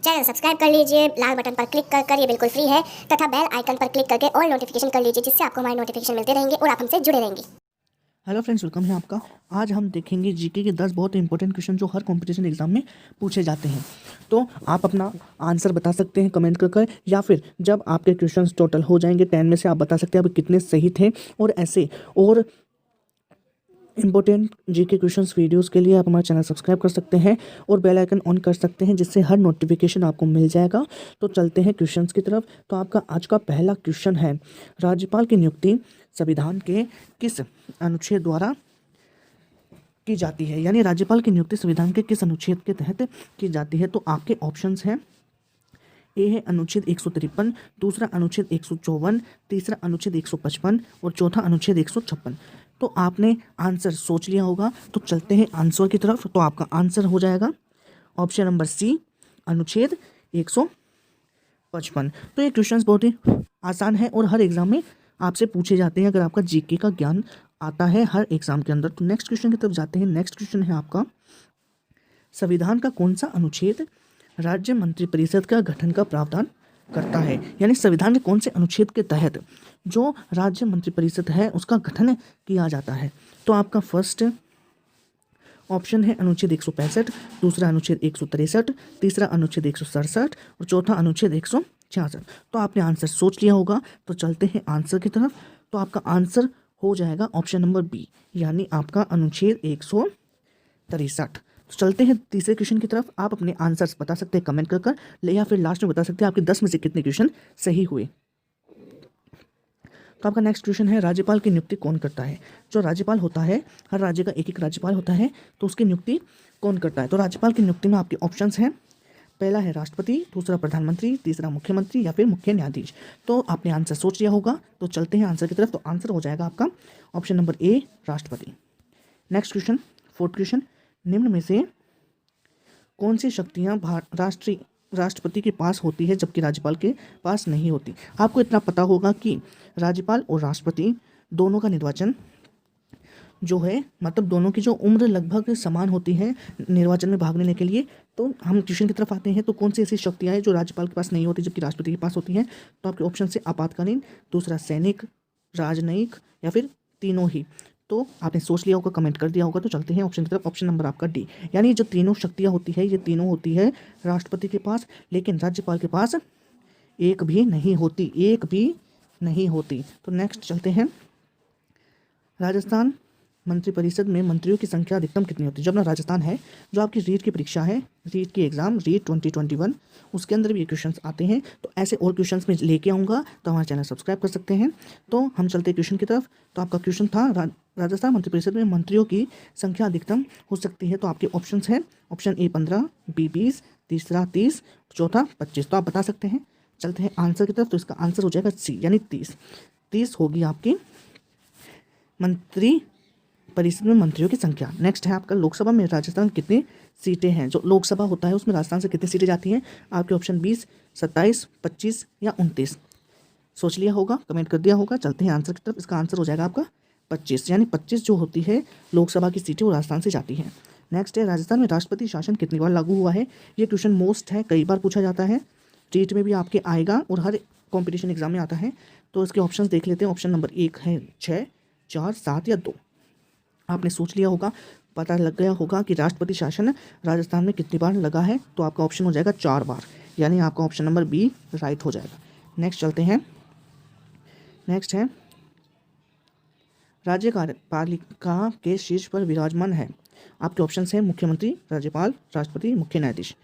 Channel subscribe कर लीजिए, लाल button पर क्लिक कर ये बिल्कुल फ्री है तथा बेल आइकन पर क्लिक करके ऑल नोटिफिकेशन कर लीजिए, जिससे आपको हमारे नोटिफिकेशन मिलते रहेंगे और आप हमसे जुड़े रहेंगे। हेलो फ्रेंड्स, वेलकम है आपका। आज हम देखेंगे जीके के 10 बहुत इंपॉर्टेंट क्वेश्चन जो हर कंपटीशन एग्जाम में पूछे जाते हैं। तो आप अपना आंसर बता सकते हैं कमेंट कर या फिर जब आपके क्वेश्चंस टोटल हो जाएंगे 10 में से आप बता सकते हैं आप कितने सही थे। और ऐसे और इंपॉर्टेंट जीके क्वेश्चंस वीडियोस के लिए आप हमारा चैनल सब्सक्राइब कर सकते हैं और बेल आइकन ऑन कर सकते हैं, जिससे हर नोटिफिकेशन आपको मिल जाएगा। तो चलते हैं क्वेश्चंस की तरफ। तो आपका आज का पहला क्वेश्चन है, राज्यपाल की नियुक्ति संविधान के किस अनुच्छेद द्वारा की जाती है? यानी राज्यपाल की नियुक्ति संविधान के किस अनुच्छेद के तहत की जाती है? तो आपके ऑप्शंस हैं, ए है अनुच्छेद 153, दूसरा अनुच्छेद 154, तीसरा अनुच्छेद 155 और चौथा अनुच्छेद 156। तो आपने आंसर सोच लिया होगा, तो चलते हैं आंसर की तरफ। तो आपका आंसर हो जाएगा ऑप्शन नंबर सी, अनुच्छेद 155। तो ये क्वेश्चंस बहुत ही आसान है और हर एग्जाम में आपसे पूछे जाते हैं अगर आपका जीके का ज्ञान आता है हर एग्जाम के अंदर। तो नेक्स्ट क्वेश्चन की तरफ जाते हैं। नेक्स्ट क्वेश्चन है आपका, संविधान का कौन सा अनुच्छेद राज्य मंत्रिपरिषद का गठन का प्रावधान करता है? यानी संविधान के कौन से अनुच्छेद के तहत जो राज्य मंत्रिपरिषद है उसका गठन किया जाता है? तो आपका फर्स्ट ऑप्शन है अनुच्छेद 165, दूसरा अनुच्छेद 163, तीसरा अनुच्छेद 167 और चौथा अनुच्छेद 166। तो आपने आंसर सोच लिया होगा, तो चलते हैं आंसर की तरफ। तो आपका आंसर हो जाएगा ऑप्शन नंबर बी, यानी आपका अनुच्छेद 163। तो चलते हैं तीसरे क्वेश्चन की तरफ। आप अपने आंसर्स बता सकते हैं कमेंट कर या फिर लास्ट में बता सकते हैं आपके 10 में से कितने क्वेश्चन सही हुए। तो आपका नेक्स्ट क्वेश्चन है, राज्यपाल की नियुक्ति कौन करता है? जो राज्यपाल होता है, हर राज्य का एक एक राज्यपाल होता है, तो उसकी नियुक्ति कौन करता है? तो राज्यपाल की नियुक्ति में आपके ऑप्शंस हैं, पहला है राष्ट्रपति, दूसरा प्रधानमंत्री, तीसरा मुख्यमंत्री या फिर मुख्य न्यायाधीश। तो आपने आंसर सोच लिया होगा, तो चलते हैं आंसर की तरफ। तो आंसर हो जाएगा आपका ऑप्शन नंबर ए, राष्ट्रपति। नेक्स्ट क्वेश्चन, फोर्थ क्वेश्चन, निम्न में से कौन सी शक्तियाँ राष्ट्रपति के पास होती है जबकि राज्यपाल के पास नहीं होती? आपको इतना पता होगा कि राज्यपाल और राष्ट्रपति दोनों का निर्वाचन जो है, मतलब दोनों की जो उम्र लगभग समान होती है निर्वाचन में भाग लेने के लिए। तो हम क्वेश्चन की तरफ आते हैं, तो कौन सी ऐसी शक्तियाँ हैं जो राज्यपाल के पास नहीं होती जबकि राष्ट्रपति के पास होती हैं? तो आपके ऑप्शन से आपातकालीन, दूसरा सैनिक, राजनयिक या फिर तीनों ही। तो आपने सोच लिया होगा, कमेंट कर दिया होगा। तो चलते हैं ऑप्शन की तरफ। ऑप्शन नंबर आपका डी, यानी जो तीनों शक्तियाँ होती है ये तीनों होती है राष्ट्रपति के पास, लेकिन राज्यपाल के पास एक भी नहीं होती, एक भी नहीं होती। तो नेक्स्ट चलते हैं, राजस्थान मंत्रिपरिषद में मंत्रियों की संख्या अधिकतम कितनी होती है? जब ना राजस्थान है, जो आपकी रीट की परीक्षा है, रीट की एग्जाम रीट 2021, उसके अंदर भी ये क्वेश्चंस आते हैं। तो ऐसे और क्वेश्चंस में लेके आऊँगा, तो हमारे चैनल सब्सक्राइब कर सकते हैं। तो हम चलते हैं क्वेश्चन की तरफ। तो आपका क्वेश्चन था, राजस्थान मंत्रिपरिषद में मंत्रियों की संख्या अधिकतम हो सकती है। तो आपके ऑप्शन है, ऑप्शन ए 15, बी 20, तीसरा 30, चौथा 25। तो आप बता सकते हैं। चलते हैं आंसर की तरफ। तो इसका आंसर हो जाएगा सी, यानी 30 होगी आपकी मंत्री परिषद में मंत्रियों की संख्या। नेक्स्ट है आपका, लोकसभा में राजस्थान कितनी सीटें हैं? जो लोकसभा होता है उसमें राजस्थान से कितनी सीटें जाती हैं? आपके ऑप्शन 20, 27, 25 या 29। सोच लिया होगा, कमेंट कर दिया होगा। चलते हैं आंसर की तरफ। इसका आंसर हो जाएगा आपका 25, यानी 25 जो होती है लोकसभा की सीटें वो राजस्थान से जाती हैं। नेक्स्ट है, राजस्थान में राष्ट्रपति शासन कितनी बार लागू हुआ है? ये क्वेश्चन मोस्ट है, कई बार पूछा जाता है, रीट में भी आपके आएगा और हर कॉम्पिटिशन एग्जाम में आता है। तो इसके ऑप्शन देख लेते हैं। ऑप्शन नंबर 1 है 6, 4, 7 या 2। आपने सोच लिया होगा, पता लग गया होगा कि राष्ट्रपति शासन राजस्थान में कितनी बार लगा है। तो आपका ऑप्शन हो जाएगा 4 बार, यानी आपका ऑप्शन नंबर बी राइट हो जाएगा। नेक्स्ट चलते हैं। नेक्स्ट है, राज्य कार्यपालिका के शीर्ष पर विराजमान है? आपके ऑप्शन है मुख्यमंत्री, राज्यपाल, राष्ट्रपति, मुख्य न्यायाधीश।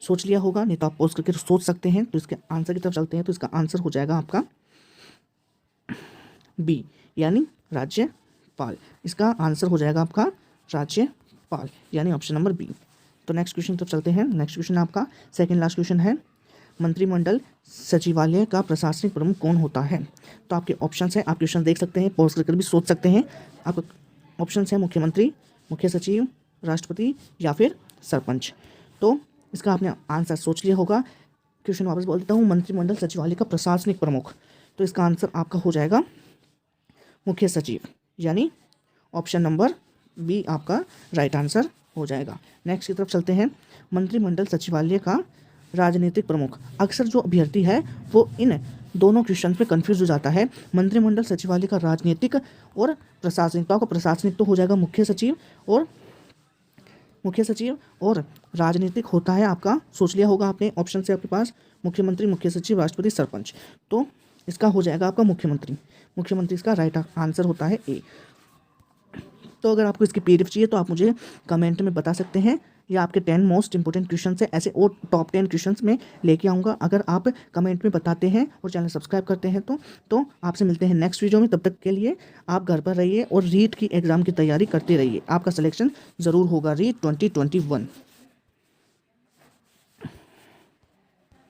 सोच लिया होगा, नहीं तो आप पॉज करके सोच सकते हैं। तो इसके आंसर की तरफ चलते हैं। तो इसका आंसर हो जाएगा आपका बी, यानी राज्यपाल। इसका आंसर हो जाएगा आपका राज्यपाल, यानी ऑप्शन नंबर बी। तो नेक्स्ट क्वेश्चन तो चलते हैं। नेक्स्ट क्वेश्चन आपका सेकंड लास्ट क्वेश्चन है, मंत्रिमंडल सचिवालय का प्रशासनिक प्रमुख कौन होता है? तो आपके ऑप्शंस हैं, आप क्वेश्चन देख सकते हैं, पॉज करके भी सोच सकते हैं। आपका ऑप्शंस है मुख्यमंत्री, मुख्य सचिव, राष्ट्रपति या फिर सरपंच। तो इसका आपने आंसर सोच लिया होगा। क्वेश्चन वापस बोल देता हूँ, मंत्रिमंडल सचिवालय का प्रशासनिक प्रमुख। तो इसका आंसर आपका हो जाएगा मुख्य सचिव, यानी ऑप्शन नंबर बी आपका राइट आंसर हो जाएगा। नेक्स्ट की तरफ चलते हैं, मंत्रिमंडल सचिवालय का राजनीतिक प्रमुख। अक्सर जो अभ्यर्थी है वो इन दोनों क्वेश्चन में कंफ्यूज हो जाता है। मंत्रिमंडल सचिवालय का राजनीतिक और प्रशासनिक, तो आपका प्रशासनिक तो हो जाएगा मुख्य सचिव और राजनीतिक होता है आपका, सोच लिया होगा आपने, ऑप्शन से आपके पास मुख्यमंत्री, मुख्य सचिव, राष्ट्रपति, सरपंच। तो इसका हो जाएगा आपका मुख्यमंत्री इसका राइट आंसर होता है ए। तो अगर आपको इसकी पीडीएफ चाहिए तो आप मुझे कमेंट में बता सकते हैं, या आपके 10 मोस्ट इंपॉर्टेंट क्वेश्चन है ऐसे और टॉप 10 क्वेश्चन में लेके आऊँगा अगर आप कमेंट में बताते हैं और चैनल सब्सक्राइब करते हैं। तो आपसे मिलते हैं नेक्स्ट वीडियो में। तब तक के लिए आप घर पर रहिए और रीट की एग्ज़ाम की तैयारी करते रहिए, आपका सिलेक्शन ज़रूर होगा रीट 2021।